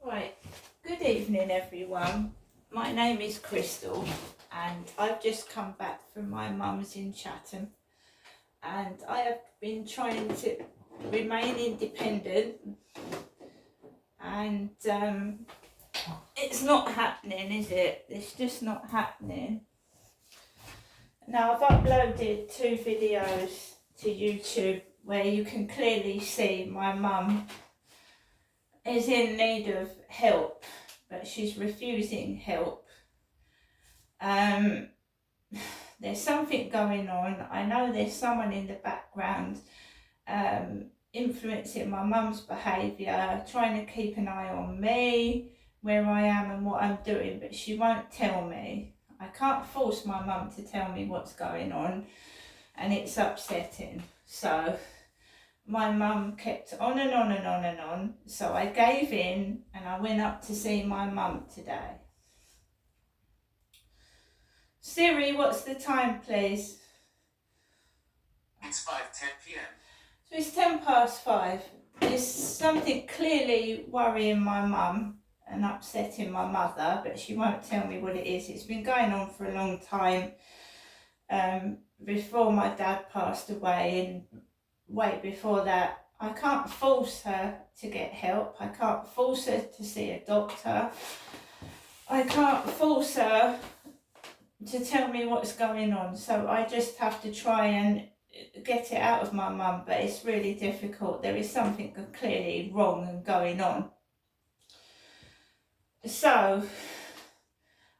Right, good evening everyone. My name is Crystal and I've just come back from my mum's in Chatham, and I have been trying to remain independent, and it's not happening, is it? It's just not happening. Now I've uploaded 2 videos to YouTube where you can clearly see my mum is in need of help, but she's refusing help. There's something going on. I know there's someone in the background influencing my mum's behaviour, trying to keep an eye on me, where I am and what I'm doing, but she won't tell me. I can't force my mum to tell me what's going on, and it's upsetting. So my mum kept on and on and on and on, so I gave in and I went up to see my mum today. Siri, what's the time, please? It's 5:10 p.m. So it's 5:10. There's something clearly worrying my mum and upsetting my mother, but she won't tell me what it is. It's been going on for a long time. Before my dad passed away, and way before that. I can't force her to get help. I can't force her to see a doctor. I can't force her to tell me what's going on. So I just have to try and get it out of my mum, but it's really difficult. There is something clearly wrong and going on. So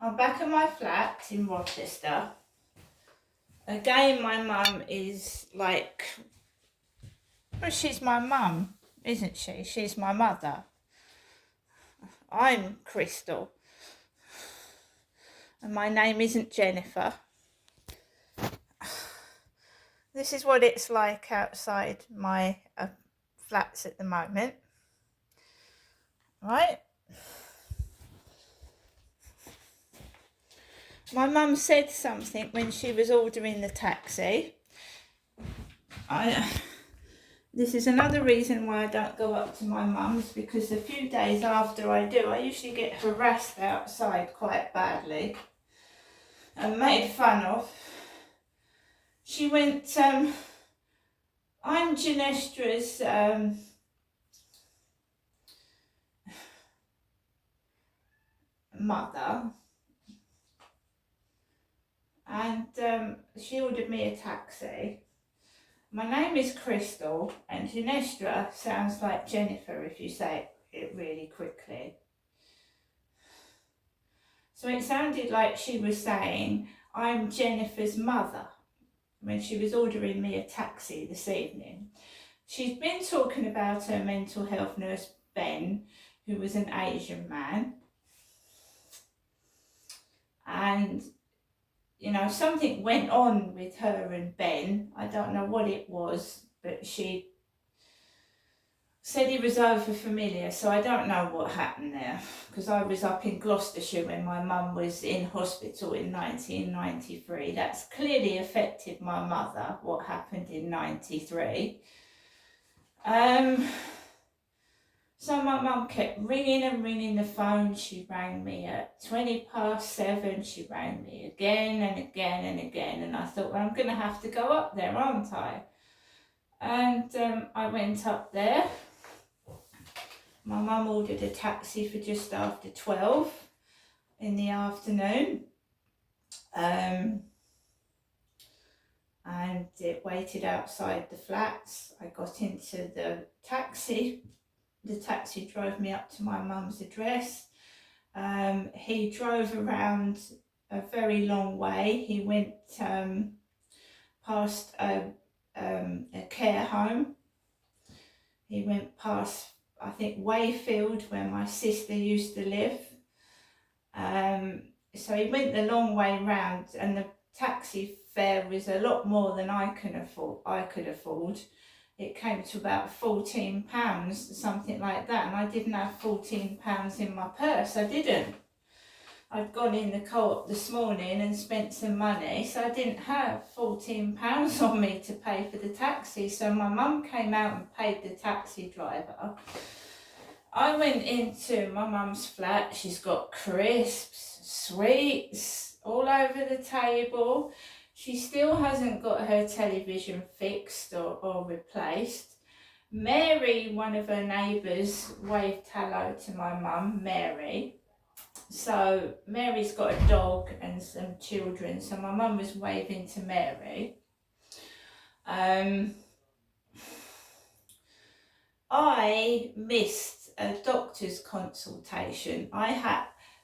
I'm back at my flat in Rochester. Again, my mum is like, well, she's my mum, isn't she? She's my mother. I'm Crystal. And my name isn't Jennifer. This is what it's like outside my flats at the moment. Right? My mum said something when she was ordering the taxi. This is another reason why I don't go up to my mum's, because a few days after I do, I usually get harassed outside quite badly and made fun of. She went, I'm Ginestra's mother, and she ordered me a taxi. My name is Crystal, and Ginestra sounds like Jennifer if you say it really quickly. So it sounded like she was saying, I'm Jennifer's mother, when she was ordering me a taxi this evening. She's been talking about her mental health nurse, Ben, who was an Asian man. And, you know, something went on with her and Ben. I don't know what it was, but she said he was over familiar, so I don't know what happened there, because I was up in Gloucestershire when my mum was in hospital in 1993. That's clearly affected my mother, what happened in 93. So my mum kept ringing and ringing the phone. She rang me at 7:20. She rang me again and again and again, and I thought, well, I'm going to have to go up there, aren't I? And I went up there. My mum ordered a taxi for just after 12 in the afternoon. And it waited outside the flats. I got into the taxi. The taxi drove me up to my mum's address. He drove around a very long way. He went past a care home. He went past, I think, Wayfield, where my sister used to live. So he went the long way round, and the taxi fare was a lot more than I could afford. It came to about £14, something like that, and I didn't have £14 in my purse. I didn't. I'd gone in the co-op this morning and spent some money, so I didn't have £14 on me to pay for the taxi. So my mum came out and paid the taxi driver. I went into my mum's flat. She's got crisps, sweets all over the table. She still hasn't got her television fixed or replaced. Mary, one of her neighbours, waved hello to my mum, Mary. So Mary's got a dog and some children, so my mum was waving to Mary. I missed a doctor's consultation.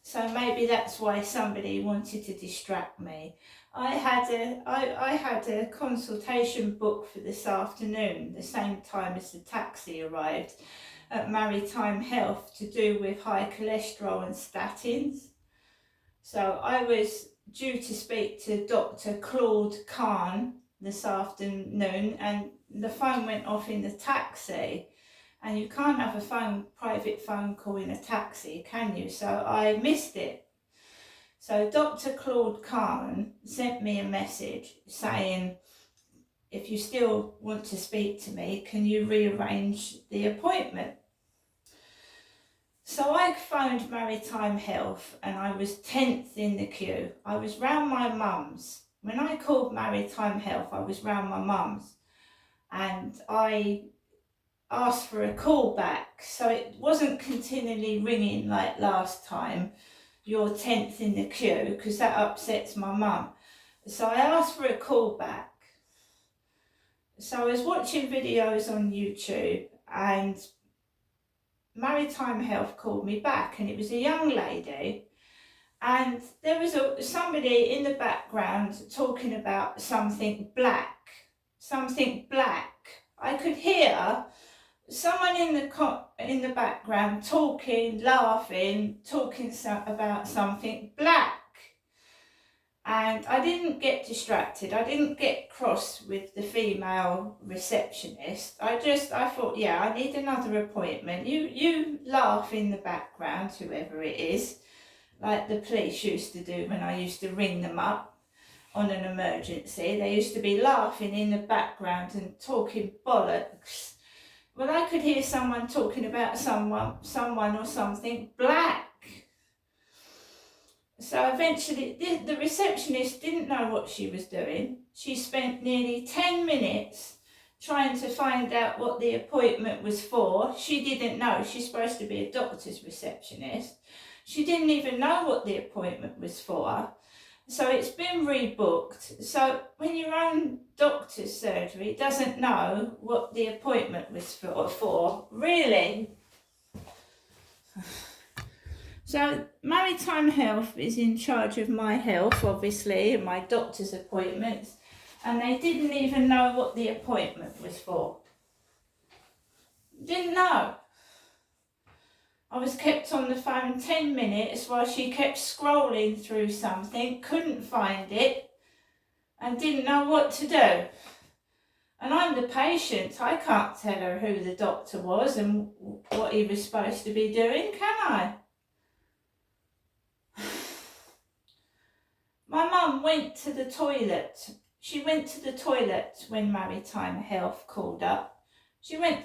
So maybe that's why somebody wanted to distract me. I had a consultation booked for this afternoon, the same time as the taxi arrived at Maritime Health, to do with high cholesterol and statins. So I was due to speak to Dr. Claude Kahn this afternoon, and the phone went off in the taxi. And you can't have a private phone call in a taxi, can you? So I missed it. So Dr. Claude Kahn sent me a message saying, if you still want to speak to me, can you rearrange the appointment? So I phoned Maritime Health and I was 10th in the queue. I was round my mum's. When I called Maritime Health, I was round my mum's. And I asked for a call back, so it wasn't continually ringing like last time, you're 10th in the queue, because that upsets my mum. So I asked for a call back. So I was watching videos on YouTube and Maritime Health called me back, and it was a young lady, and there was somebody in the background talking about something black. I could hear someone in the background talking, laughing, talking about something black. And I didn't get distracted. I didn't get cross with the female receptionist. I thought, yeah, I need another appointment. You laugh in the background, whoever it is, like the police used to do when I used to ring them up on an emergency. They used to be laughing in the background and talking bollocks. Well, I could hear someone talking about someone or something black. So eventually, the receptionist didn't know what she was doing. She spent nearly 10 minutes trying to find out what the appointment was for. She didn't know. She's supposed to be a doctor's receptionist. She didn't even know what the appointment was for. So it's been rebooked. So when your own doctor's surgery doesn't know what the appointment was for, really? So Maritime Health is in charge of my health, obviously, and my doctor's appointments, and they didn't even know what the appointment was for. Didn't know. I was kept on the phone 10 minutes while she kept scrolling through something, couldn't find it, and didn't know what to do. And I'm the patient. I can't tell her who the doctor was and what he was supposed to be doing, can I? My mum went to the toilet. She went to the toilet when Maritime Health called up. She went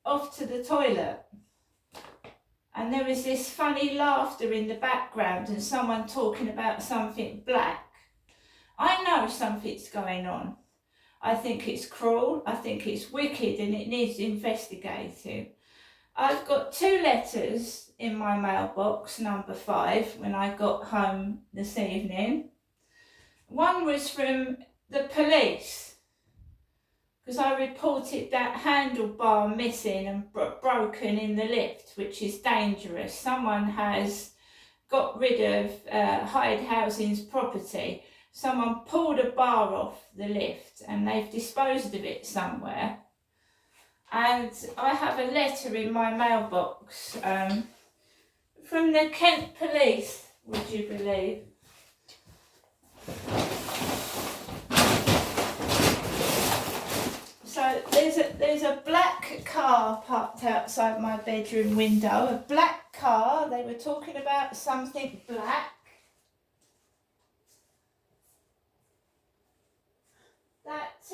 off to the toilet. And there was this funny laughter in the background and someone talking about something black. I know something's going on. I think it's cruel, I think it's wicked, and it needs investigating. I've got 2 letters in my mailbox, number 5, when I got home this evening. One was from the police, because I reported that handlebar missing and broken in the lift, which is dangerous. Someone has got rid of Hyde Housing's property. Someone pulled a bar off the lift and they've disposed of it somewhere. And I have a letter in my mailbox from the Kent Police, would you believe? So there's a black car parked outside my bedroom window, a black car. They were talking about something black. That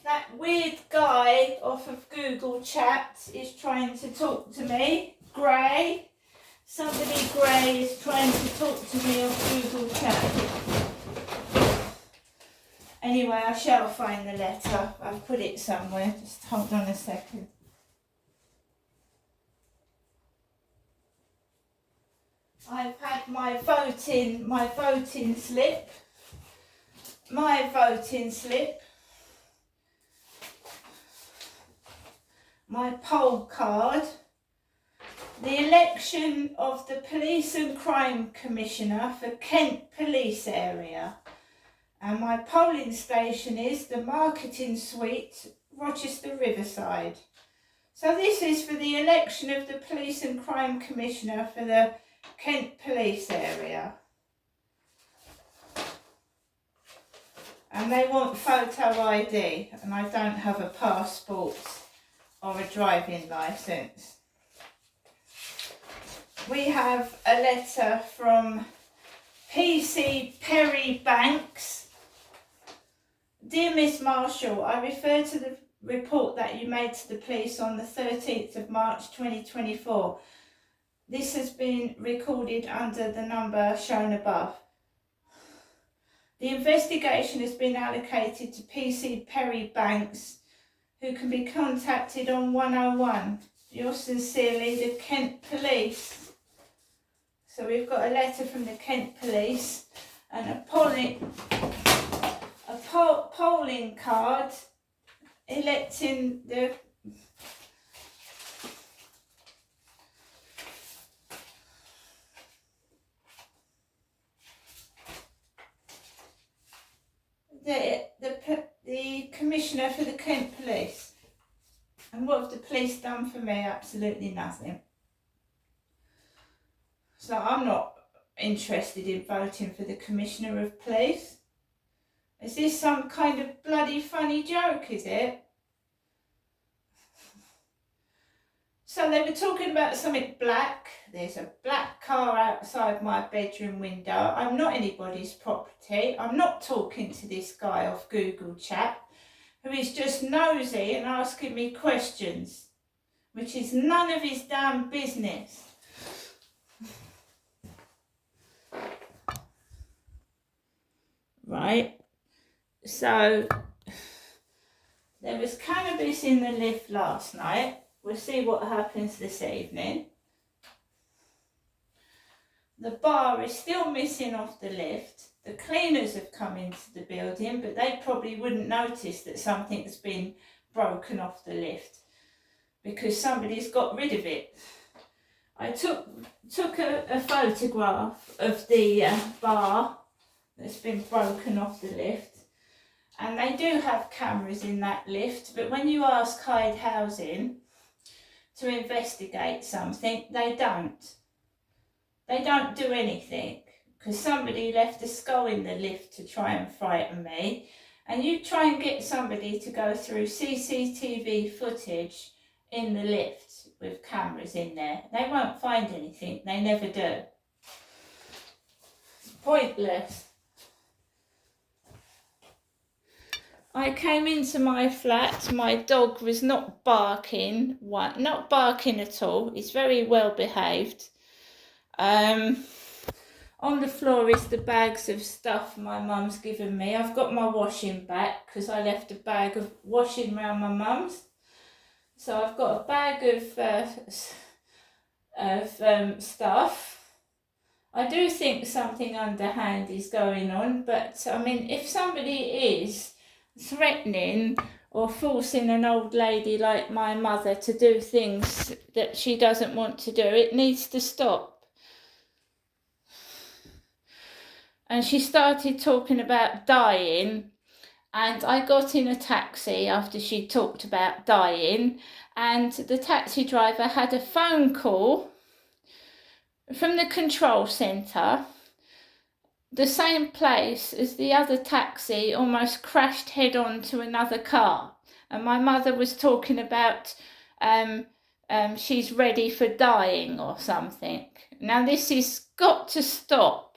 That weird guy off of Google Chat is trying to talk to me. Gray. Somebody grey is trying to talk to me off Google Chat. Anyway, I shall find the letter. I've put it somewhere. Just hold on a second. I've had my voting slip. My voting slip. My poll card. The election of the Police and Crime Commissioner for Kent Police Area. And my polling station is the Marketing Suite, Rochester Riverside. So this is for the election of the Police and Crime Commissioner for the Kent Police Area. And they want photo ID, and I don't have a passport or a driving licence. We have a letter from PC Perry Banks. Dear Miss Marshall, I refer to the report that you made to the police on the 13th of March 2024. This has been recorded under the number shown above. The investigation has been allocated to PC Perry Banks, who can be contacted on 101. Yours sincerely, the Kent Police. So we've got a letter from the Kent Police and a polling card electing the Commissioner for the Kent Police. And what have the police done for me? Absolutely nothing. So I'm not interested in voting for the Commissioner of Police. Is this some kind of bloody funny joke, is it? So they were talking about something black. There's a black car outside my bedroom window. I'm not anybody's property. I'm not talking to this guy off Google Chat who is just nosy and asking me questions, which is none of his damn business. Right, so there was cannabis in the lift last night. We'll see what happens this evening. The bar is still missing off the lift. The cleaners have come into the building, but they probably wouldn't notice that something's been broken off the lift because somebody's got rid of it. I took a photograph of the bar that's been broken off the lift, and they do have cameras in that lift, but when you ask Hyde Housing to investigate something, they don't do anything, because somebody left a skull in the lift to try and frighten me, and you try and get somebody to go through CCTV footage in the lift with cameras in there, they won't find anything. They never do. It's pointless. I came into my flat, my dog was not barking at all. He's very well behaved. On the floor is the bags of stuff my mum's given me. I've got my washing back because I left a bag of washing around my mum's. So I've got a bag of stuff. I do think something underhand is going on, but I mean, if somebody is threatening or forcing an old lady like my mother to do things that she doesn't want to do, it needs to stop. And she started talking about dying, and I got in a taxi after she talked about dying, and the taxi driver had a phone call from the control centre, the same place as the other taxi almost crashed head on to another car. And my mother was talking about she's ready for dying or something. Now this has got to stop.